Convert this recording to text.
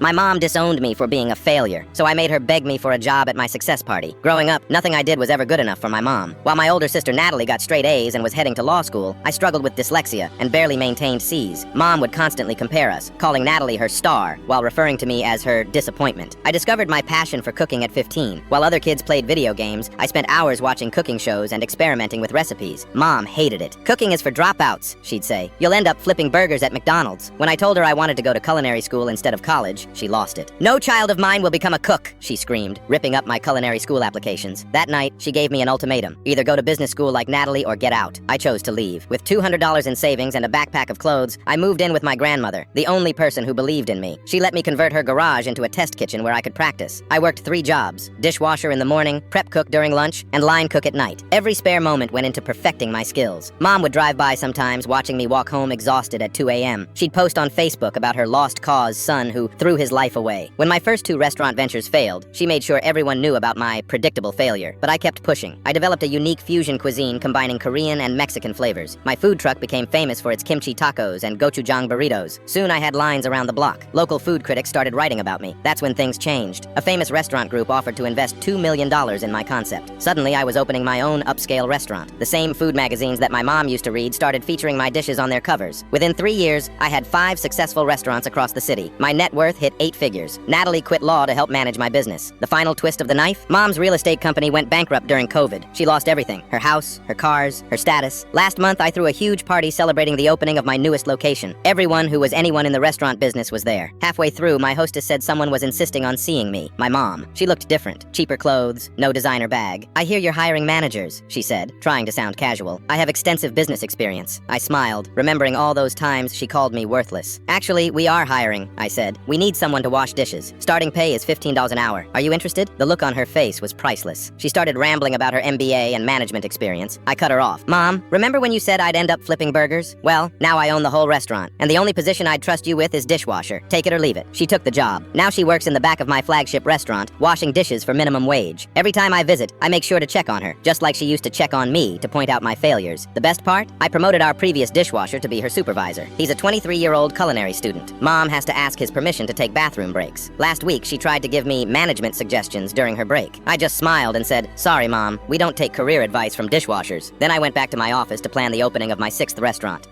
My mom disowned me for being a failure, so I made her beg me for a job at my success party. Growing up, nothing I did was ever good enough for my mom. While my older sister Natalie got straight A's and was heading to law school, I struggled with dyslexia and barely maintained C's. Mom would constantly compare us, calling Natalie her star, while referring to me as her disappointment. I discovered my passion for cooking at 15. While other kids played video games, I spent hours watching cooking shows and experimenting with recipes. Mom hated it. "Cooking is for dropouts," she'd say. "You'll end up flipping burgers at McDonald's." When I told her I wanted to go to culinary school instead of college, she lost it. "No child of mine will become a cook," she screamed, ripping up my culinary school applications. That night, she gave me an ultimatum. Either go to business school like Natalie or get out. I chose to leave. With $200 in savings and a backpack of clothes, I moved in with my grandmother, the only person who believed in me. She let me convert her garage into a test kitchen where I could practice. I worked 3 jobs: dishwasher in the morning, prep cook during lunch, and line cook at night. Every spare moment went into perfecting my skills. Mom would drive by sometimes, watching me walk home exhausted at 2 a.m. She'd post on Facebook about her lost cause son who threw his life away. When my first 2 restaurant ventures failed, she made sure everyone knew about my predictable failure. But I kept pushing. I developed a unique fusion cuisine combining Korean and Mexican flavors. My food truck became famous for its kimchi tacos and gochujang burritos. Soon I had lines around the block. Local food critics started writing about me. That's when things changed. A famous restaurant group offered to invest $2 million in my concept. Suddenly I was opening my own upscale restaurant. The same food magazines that my mom used to read started featuring my dishes on their covers. Within 3 years, I had 5 successful restaurants across the city. My net worth hit 8 figures. Natalie quit law to help manage my business. The final twist of the knife? Mom's real estate company went bankrupt during COVID. She lost everything: her house, her cars, her status. Last month, I threw a huge party celebrating the opening of my newest location. Everyone who was anyone in the restaurant business was there. Halfway through, my hostess said someone was insisting on seeing me, my mom. She looked different. Cheaper clothes, no designer bag. "I hear you're hiring managers," she said, trying to sound casual. "I have extensive business experience." I smiled, remembering all those times she called me worthless. "Actually, we are hiring," I said. "We need someone to wash dishes. Starting pay is $15 an hour. Are you interested?" The look on her face was priceless. She started rambling about her MBA and management experience. I cut her off. "Mom, remember when you said I'd end up flipping burgers? Well, now I own the whole restaurant, and the only position I'd trust you with is dishwasher. Take it or leave it." She took the job. Now she works in the back of my flagship restaurant, washing dishes for minimum wage. Every time I visit, I make sure to check on her, just like she used to check on me to point out my failures. The best part? I promoted our previous dishwasher to be her supervisor. He's a 23-year-old culinary student. Mom has to ask his permission to take bathroom breaks. Last week, she tried to give me management suggestions during her break. I just smiled and said, "Sorry, Mom, we don't take career advice from dishwashers." Then I went back to my office to plan the opening of my 6th restaurant.